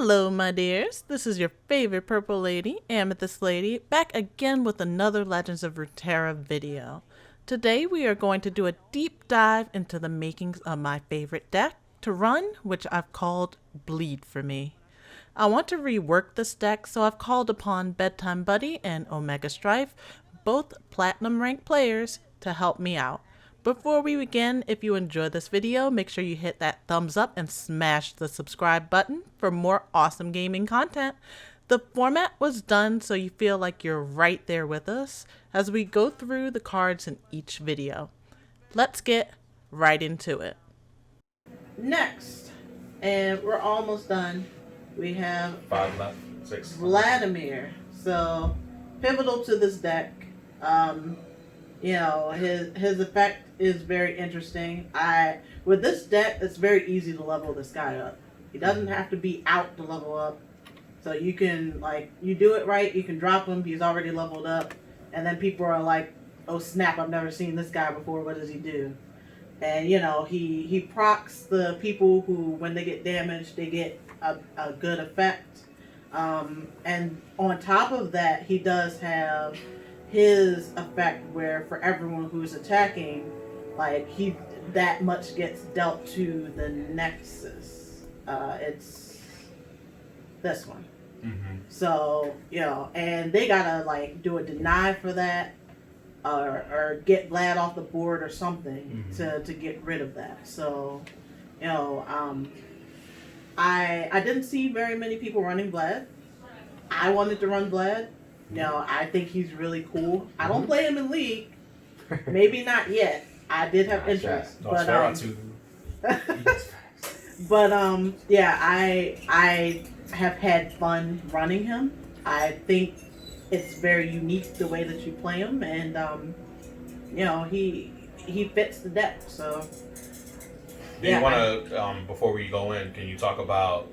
Hello, my dears. This is your favorite purple lady, Amethyst Lady, back again with another Legends of Runeterra video. Today we are going to do a deep dive into the makings of my favorite deck to run, which I've called Bleed for Me. I want to rework this deck, so I've called upon Bedtimebuddy and Omegastryfe, both platinum ranked players, to help me out. Before we begin, if you enjoyed this video, make sure you hit that thumbs up and smash the subscribe button for more awesome gaming content. The format was done so you feel like you're right there with us as we go through the cards in each video. Let's get right into it. Next, and we're almost done, we have 5 left, 6. Vladimir. So, pivotal to this deck. You know, his effect is very interesting. With this deck, it's very easy to level this guy up. He doesn't have to be out to level up. So you can, like, you do it right, you can drop him, he's already leveled up. And then people are like, oh snap, I've never seen this guy before, what does he do? And, you know, he procs the people who, when they get damaged, they get a good effect. And on top of that, he does have his effect where for everyone who's attacking, like, that much gets dealt to the Nexus. It's this one. Mm-hmm. So, you know, and they gotta, like, do a deny for that, or get Vlad off the board or something to get rid of that. So, you know, I didn't see very many people running Vlad. I wanted to run Vlad. You know, I think he's really cool. I don't play him in League. Maybe not yet. I did have interest. No, but yeah, I have had fun running him. I think it's very unique the way that you play him, and you know, he fits the deck. So do you want to, before we go in, can you talk about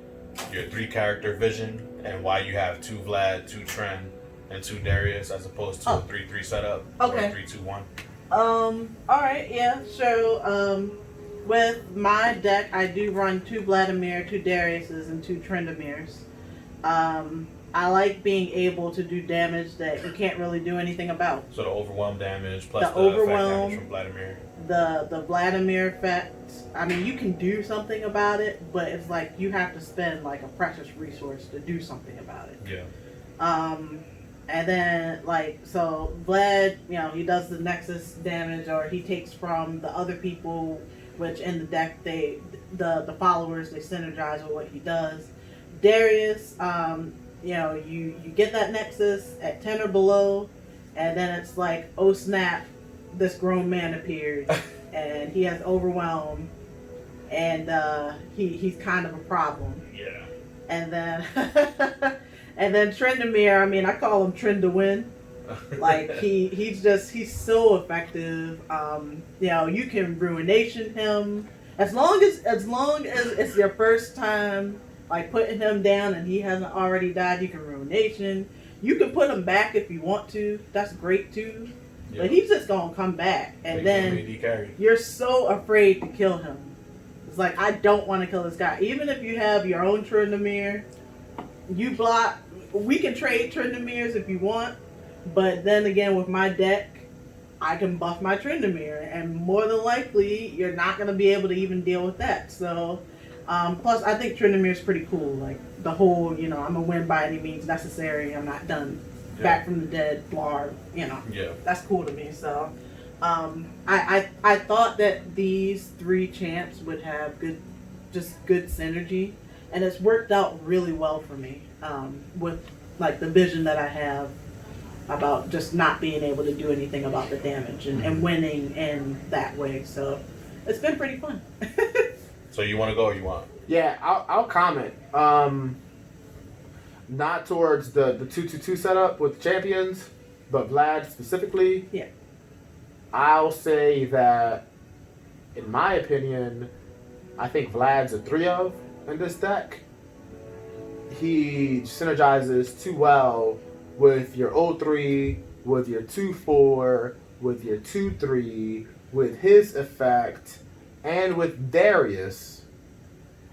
your 3-character vision and why you have 2 Vlad, 2 Trynd, and 2 Darius as opposed to a 3-3 setup? Okay. Or a 3-2-1? Alright, yeah. So, with my deck, I do run 2 Vladimir, 2 Dariuses, and 2 Tryndameres. I like being able to do damage that you can't really do anything about. So the overwhelm damage plus the overwhelm, effect damage from Vladimir. The Vladimir effect, I mean, you can do something about it, but it's like you have to spend like a precious resource to do something about it. Yeah. And then, like, so Vlad, you know, he does the Nexus damage, or he takes from the other people, which in the deck, the followers, they synergize with what he does. Darius, you know, you get that Nexus at 10 or below, and then it's like, oh snap, this grown man appeared, and he has overwhelm, and he's kind of a problem. Yeah. And then... And then Tryndamere, I mean, I call him Trynd to win. Like, he's so effective. You know, you can ruination him. As long as it's your first time, like, putting him down and he hasn't already died, you can ruination. You can put him back if you want to. That's great too. Yep. But he's just gonna come back. And then you're so afraid to kill him. It's like, I don't want to kill this guy. Even if you have your own Tryndamere, you block. We can trade Tryndameres if you want, but then again, with my deck, I can buff my Tryndamere, and more than likely, you're not going to be able to even deal with that. So, plus, I think Tryndamere is pretty cool. Like, the whole, you know, I'm going to win by any means necessary. I'm not done. Yeah. Back from the dead, blar, you know. Yeah. That's cool to me. So, I thought that these 3 champs would have good synergy. And it's worked out really well for me, with, like, the vision that I have about just not being able to do anything about the damage and winning in that way. So it's been pretty fun. So you want to go or you want? Yeah, I'll comment. Not towards the 2-2-2 setup with champions, but Vlad specifically. Yeah. I'll say that, in my opinion, I think Vlad's a 3-of in this deck. He synergizes too well with your 0-3, with your 2-4, with your 2-3, with his effect, and with Darius,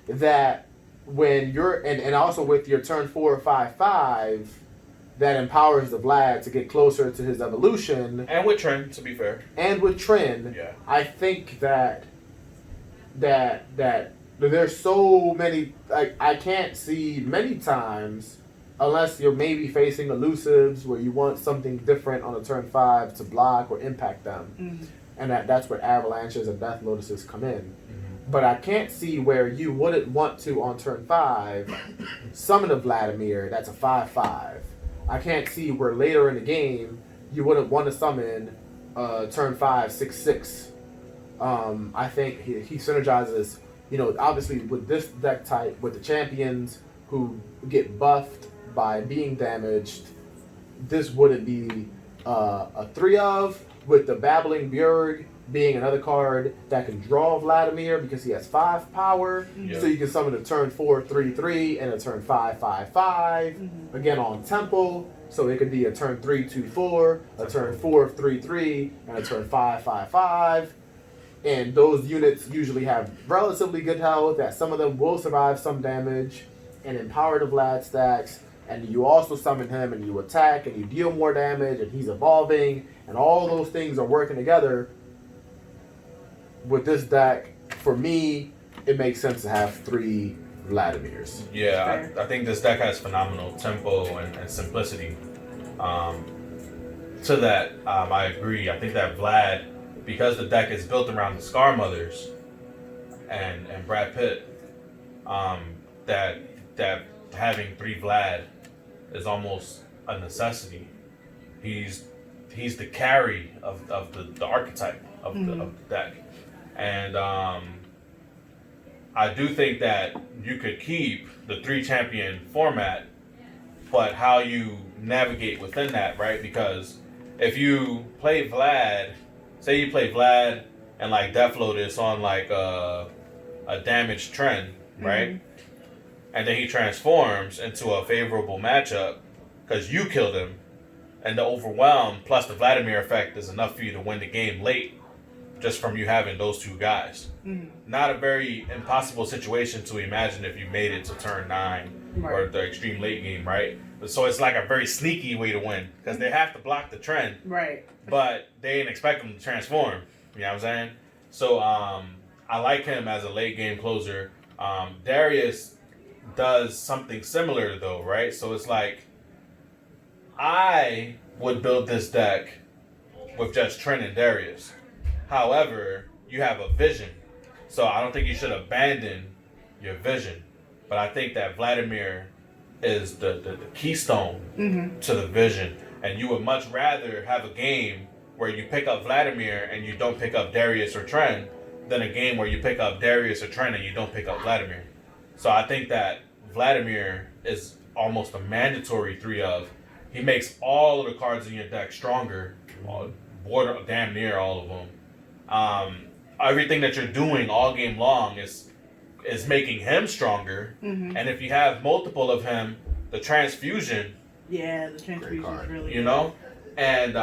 that when you're and also with your turn 4 or 5/5, that empowers the Vlad to get closer to his evolution. And with Trynd, to be fair. And with Trynd, Yeah. I think that there's so many. I can't see many times, unless you're maybe facing elusives where you want something different on a turn 5 to block or impact them, and that's where avalanches and death lotuses come in. But I can't see where you wouldn't want to on turn 5 summon a Vladimir that's a 5/5. I can't see where later in the game you wouldn't want to summon turn 5 6/6. I think he synergizes, obviously with this deck type, with the champions who get buffed by being damaged. This wouldn't be a 3 of, with the Babbling Bjerg being another card that can draw Vladimir because he has 5 power. Yeah. So you can summon a turn 4 3/3 and a turn 5 5/5 again on Temple. So it could be a turn 3 2/4, a turn 4 3/3, and a turn 5 5/5. And those units usually have relatively good health, that some of them will survive some damage and empower the Vlad stacks. And you also summon him and you attack and you deal more damage and he's evolving, and all those things are working together. With this deck, for me, it makes sense to have 3 Vladimirs. Yeah, I think this deck has phenomenal tempo and simplicity. To that, I agree. I think that Vlad, because the deck is built around the Scar Mothers and Brad Pitt, that having 3 Vlad is almost a necessity. He's the carry of the archetype of the deck. And I do think that you could keep the 3 champion format, but how you navigate within that, right? Because if you play Vlad, say you play Vlad and like Death Lotus on like a damaged Trynd, right? And then he transforms into a favorable matchup because you killed him, and the overwhelm plus the Vladimir effect is enough for you to win the game late, just from you having those 2 guys. Not a very impossible situation to imagine if you made it to turn 9 or the extreme late game, right? So it's like a very sneaky way to win because they have to block the Trynd, Right. but they didn't expect him to transform. You know what I'm saying? So I like him as a late game closer. Darius does something similar though, right? So it's like I would build this deck with just Trynd and Darius. However, you have a vision. So I don't think you should abandon your vision. But I think that Vladimir is the keystone to the vision. And you would much rather have a game where you pick up Vladimir and you don't pick up Darius or Trynd than a game where you pick up Darius or Trynd and you don't pick up Vladimir. So I think that Vladimir is almost a mandatory 3 of. He makes all of the cards in your deck stronger, damn near all of them. Everything that you're doing all game long is making him stronger. And if you have multiple of him, the transfusion. Yeah, the transfusion is really and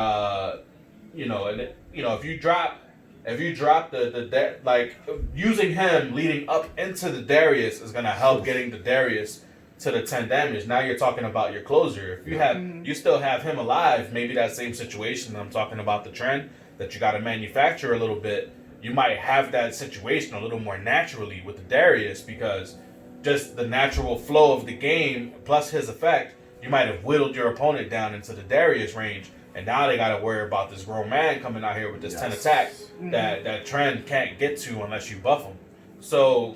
if you drop the like using him leading up into the Darius is gonna help getting the Darius to the 10 damage. Now you're talking about your closer. If you have you still have him alive, maybe that same situation I'm talking about the Trynd that you got to manufacture a little bit. You might have that situation a little more naturally with the Darius because just the natural flow of the game plus his effect, you might have whittled your opponent down into the Darius range, and now they got to worry about this grown man coming out here with this 10 attack that Trynd can't get to unless you buff him. So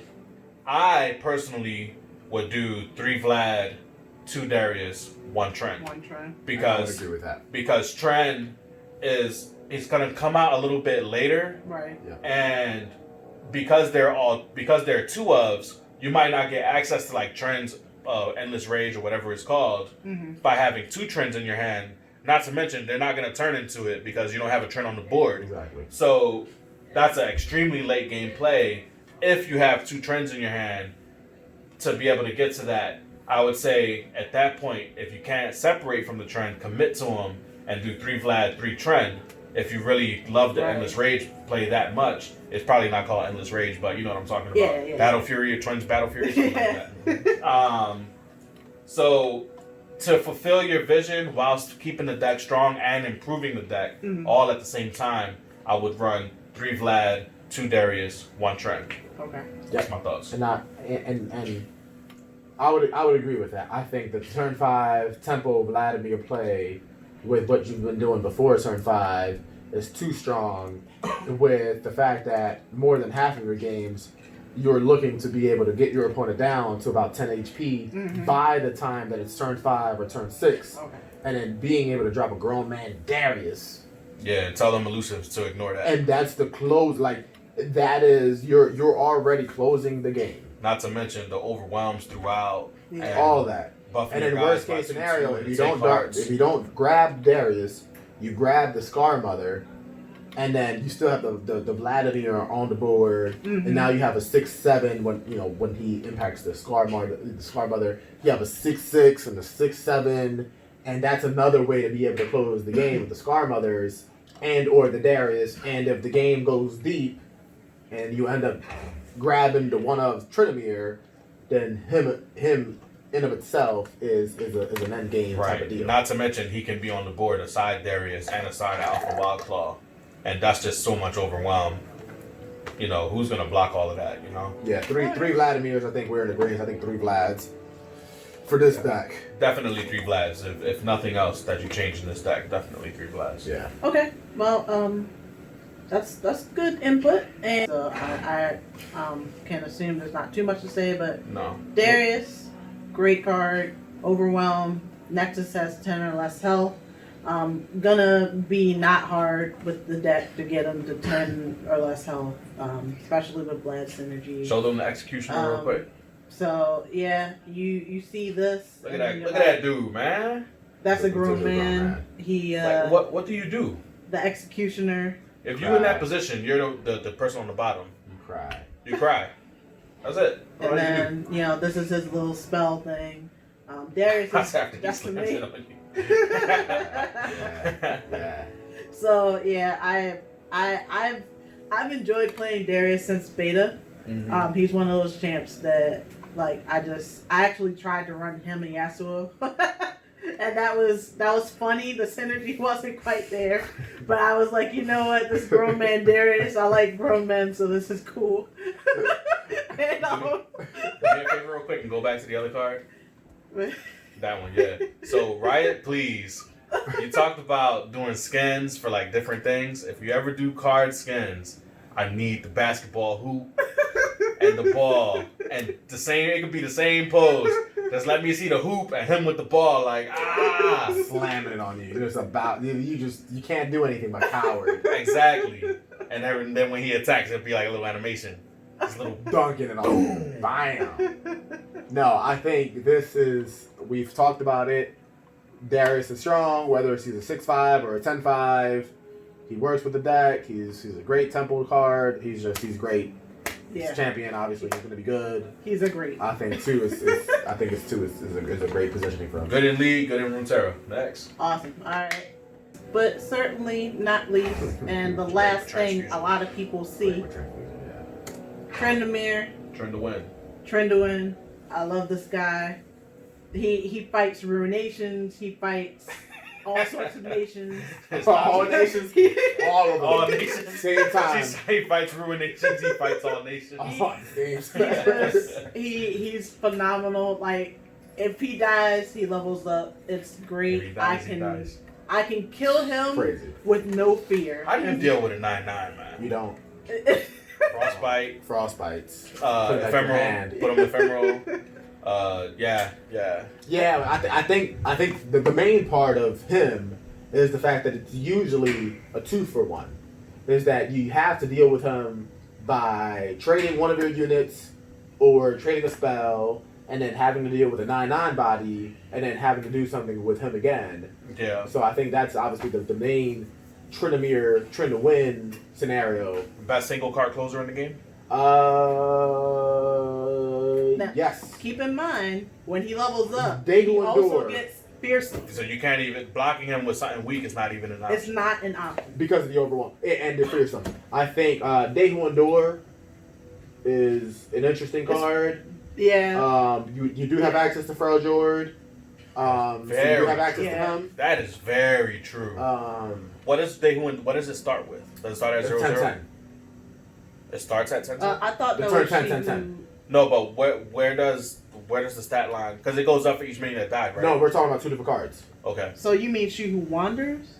I personally would do 3 Vlad, 2 Darius, 1 Trynd. 1 Trynd. I would agree with that. Because Trynd it's gonna come out a little bit later. Right. Yeah. And because they're 2 ofs, you might not get access to like Trynd's Endless Rage or whatever it's called by having 2 Trynds in your hand. Not to mention they're not gonna turn into it because you don't have a Trynd on the board. Exactly. So that's an extremely late game play if you have 2 Trynds in your hand to be able to get to that. I would say at that point, if you can't separate from the Trynd, commit to them and do 3 Vlad, 3 Trynd. if you really love the Right. Endless Rage play that much, it's probably not called Endless Rage, but you know what I'm talking about. Yeah. Battle Fury or Twins Battle Fury, something like that. So to fulfill your vision whilst keeping the deck strong and improving the deck all at the same time, I would run 3 Vlad, 2 Darius, 1 Trent. Okay. That's my thoughts. And I would agree with that. I think the turn 5 Tempo Vladimir play with what you've been doing before turn 5 is too strong, with the fact that more than half of your games you're looking to be able to get your opponent down to about 10 HP by the time that it's turn 5 or turn 6. Okay. And then being able to drop a grown man Darius. Yeah, tell them elusives to ignore that. And that's the close, like, that is, you're already closing the game. Not to mention the overwhelms throughout. Yeah. And All that. buffing And your in guys worst by case 2/2 scenario, and if take cards. you don't grab Darius, you grab the Scar Mother, and then you still have the Vladimir on the board, and now you have a 6/7 when he impacts the Scar Mother. You have a 6/6 and a 6/7, and that's another way to be able to close the game with the Scar Mothers and or the Darius. And if the game goes deep, and you end up grabbing the one of Tryndamere, then him in of itself is an end game type of Right. deal. Not to mention he can be on the board aside Darius and aside Alpha Wildclaw. And that's just so much overwhelm. You know, who's gonna block all of that, you know? Yeah, three Vladimirs. I think we're in agreement. I think 3 Vlads for this deck. Definitely 3 Vlads. If nothing else that you change in this deck, definitely 3 Vlads. Yeah. Okay. Well, that's good input, and so I can assume there's not too much to say, but No. Darius, great card. Overwhelm. Nexus has 10 or less health. Gonna be not hard with the deck to get him to 10 or less health, especially with Vlad synergy. Show them the execution real quick. So yeah, you see this. Look at and that! then you're Look at like, that dude, man! That's a grown That's a grown man. man. He Like, what do you do? the executioner. If you're in that position, you're the person on the bottom. You cry. You cry. That's it. All And you do. then, this is his little spell thing. Darius That's is after he that's for slams me. it on you. Yeah. So yeah, I've enjoyed playing Darius since beta. He's one of those champs that like I actually tried to run him and Yasuo. And that was funny. The synergy wasn't quite there, but I was like, you know what, this grown man Darius, I like grown men, so this is cool. And, Do me a favor real quick and go back to the other card. That one, yeah. So Riot, please. You talked about doing skins for like different things. If you ever do card skins, I need the basketball hoop and the ball, and the same. It could be the same pose. Just let me see the hoop and him with the ball, like Slamming it on you. Just about you can't do anything but coward. Exactly. And then when he attacks, it'll be like a little animation. Just a little. Dunking it on. Bam. No, I think we've talked about it. Darius is strong, whether he's a 6/5 or a 10/5. He works with the deck. He's a great temple card. He's great. Yeah. He's champion, obviously. He's gonna be good. He's a great. I think 2 is a great positioning for him. Good in league, good in Runeterra. Next. Awesome. All right. But certainly not least, and the last thing a lot of people see, Tryndamere. Tryndamere. I love this guy. He fights ruinations. He fights all sorts of nations. All nations. All of them. All nations. Same time. He fights ruinations. He fights all nations. All nations. He's phenomenal. Like if he dies, he levels up. It's great. If he dies, he dies. I can kill him Crazy. with no fear. How do you deal with a 9/9, man? You don't. Frostbite. Frostbites. Ephemeral. Put him ephemeral. Yeah. Yeah, I think the main part of him is the fact that it's usually a 2-for-1. Is that you have to deal with him by trading one of your units or trading a spell and then having to deal with a 9/9 body and then having to do something with him again. Yeah. So I think that's obviously the main Tryndamere Trend to win scenario. Best single card closer in the game? Now, Yes. Keep in mind when he levels up, They he go also endure. gets fiercely. So you can't even blocking him with something weak is not even an option. It's not an option. Because of the overwhelm and the fearsome. I think Dehu Endor is an interesting card. Yeah. You do have access to Feral Jord. So you do have access to him. That is very true. What does it start with? Does it start at 0-0? It starts at 10. I thought that turn was 10. No, but where does the stat line? Because it goes up for each minion that died, right? No, we're talking about two different cards. Okay. So you mean She Who Wanders?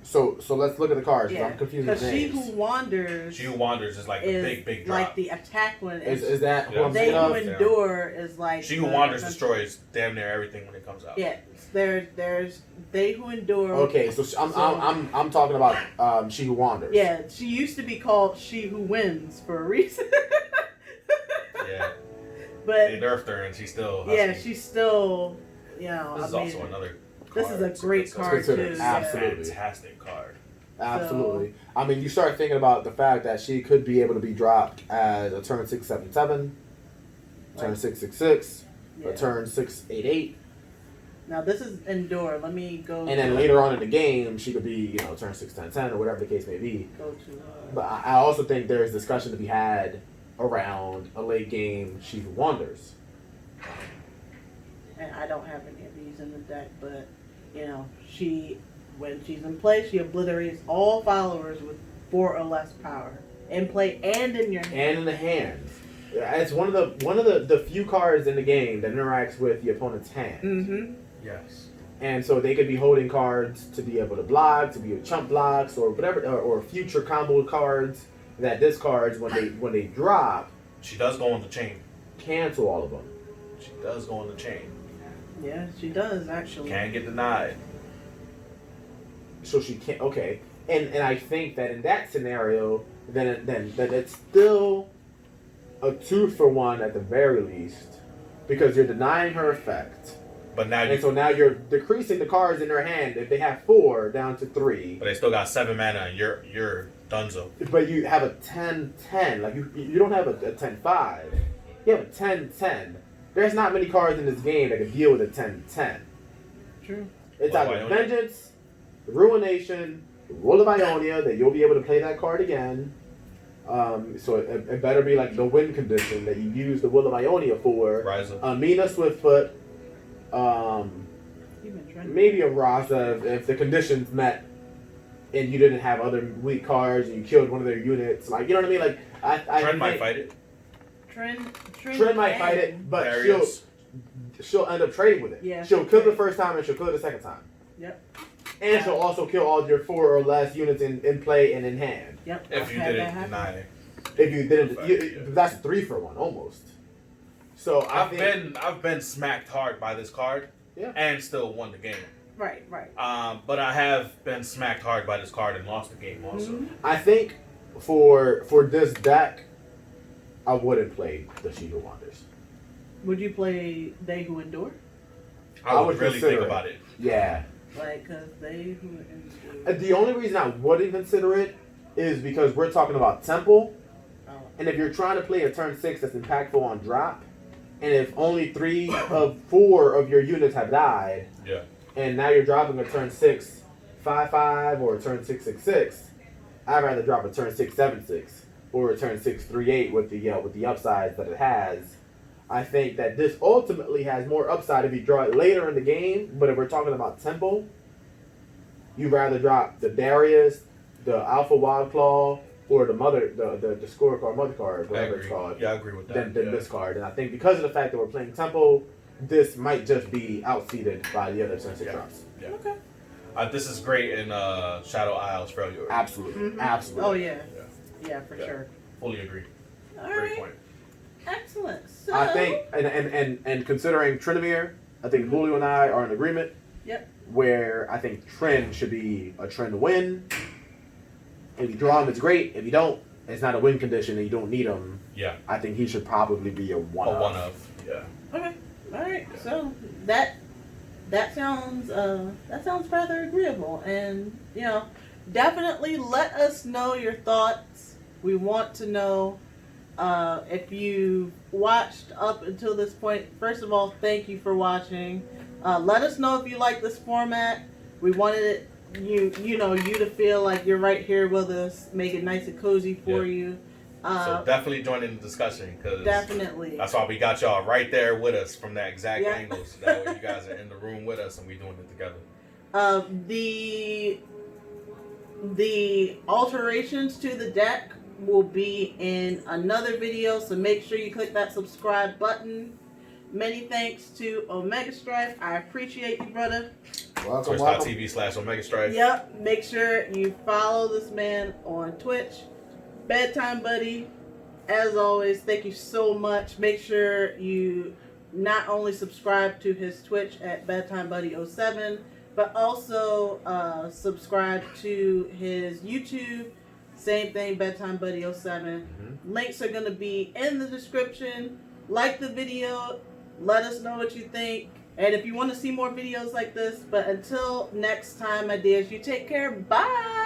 So let's look at the cards. Yeah. I'm confused with Because names. She Who Wanders. She Who Wanders is like the big drop. Like the attack one. Is that who I'm They thinking Who of? Endure is like. She Who Wanders destroys damn near everything when it comes out. Yeah. There's They Who Endure. Okay, so I'm talking about She Who Wanders. Yeah, she used to be called She Who Wins for a reason. Yeah. But They nerfed her and she's still. yeah, she's still. You know, This is also another. This is a great card too. too. Absolutely. Fantastic card. Absolutely. I mean, you start thinking about the fact that she could be able to be dropped as a turn 6/7/7, turn 6/6/6, a turn 6/8/8. Now this is Endure. Let me go. And then later on in the game, she could be, turn 6/10/10 or whatever the case may be. Go to. But I also think there's discussion to be had around a late game She Who Wanders. And I don't have any of these in the deck, but when she's in play, she obliterates all followers with 4 or less power in play and in your hand. And in the hand. It's one of the few cards in the game that interacts with the opponent's hand. Mm-hmm. Yes. And so they could be holding cards to be able to block, to be chump blocks, or whatever, or future combo cards that discards when they drop. She does go on the chain. Cancel all of them. She does go on the chain. Yeah, she does actually. Can't get denied. So she can't. Okay, and I think that in that scenario, then it's still a 2-for-1 at the very least, because you're denying her effect. But now And so now you're decreasing the cards in their hand if they have 4 down to 3. But they still got 7 mana and you're dunzo. But you have a 10-10. Like you don't have a 10-5. You have a 10-10. There's not many cards in this game that can deal with a 10-10. True. It's Well, either Ionia? Vengeance, Ruination, Roll of Ionia, that you'll be able to play that card again. So it better be like the win condition that you use the Will of Ionia for. Rise up. Amina Swiftfoot, You've been trying. maybe a Rasa if the conditions met and you didn't have other weak cards and you killed one of their units. Like, you know what I mean? Like, I Trend might fight it. Trend might fight it, but Darius. she'll end up trading with it. Yeah, She'll she'll kill the trade. first time and she'll kill it the second time. Yep. And she'll also kill all your 4 or less units in play and in hand. Yep. If you I've had that didn't happen. deny it. If you didn't, Yeah. that's 3-for-1 almost. So I've been smacked hard by this card. Yeah. And still won the game. Right. But I have been smacked hard by this card and lost the game also. Mhm. I think for this deck, I wouldn't play the She Who Wanders. Would you play They Who Endure? I would really consider think it. about it. Yeah. Like, cause They Who Endure. The only reason I wouldn't consider it is because we're talking about Temple. Oh. And if you're trying to play a turn 6 that's impactful on drop, and if only 3 of 4 of your units have died, Yeah. and now you're dropping a turn 6 5/5 or a turn 6/6/6, I'd rather drop a turn 6/7/6 or a turn 6/3/8 with the upsides that it has. I think that this ultimately has more upside if you draw it later in the game, but if we're talking about tempo, you'd rather drop the Darius, the Alpha Wild Claw, or the scorecard mother card, whatever it's called. Yeah, I agree with that. Than this card. And I think because of the fact that we're playing tempo, this might just be outseated by the other turn 6 drops. Yeah. Okay. This is great in Shadow Isles for you. Absolutely. Mhm. Absolutely. Oh yeah. Yeah. Yeah, for Yeah. sure. Fully agree. All Great right. point. Excellent. So I think, and considering Tryndamere, I think Julio and I are in agreement. Yep. Where I think Trynd should be a Trynd win. If you draw him, it's great. If you don't, it's not a win condition and you don't need him. Yeah. I think he should probably be a one. A one of. Yeah. Okay. All right. Yeah. So that sounds rather agreeable, and definitely let us know your thoughts. We want to know if you watched up until this point. First of all, thank you for watching. Let us know if you like this format. We wanted you to feel like you're right here with us, make it nice and cozy for you. So definitely join in the discussion, because definitely that's why we got y'all right there with us from that exact angle. So that way you guys are in the room with us and we doing it together. The alterations to the deck will be in another video, so make sure you click that subscribe button. Many thanks to Omegastryfe. I appreciate you, brother. Welcome. Twitch.tv/Omegastryfe. Yep. Make sure you follow this man on Twitch. Bedtime Buddy. As always, thank you so much. Make sure you not only subscribe to his Twitch at BedtimeBuddy07, but also subscribe to his YouTube. Same thing, BedtimeBuddy07. Links are going to be in the description. Like the video. Let us know what you think. And if you want to see more videos like this. But until next time, my dears, you take care. Bye.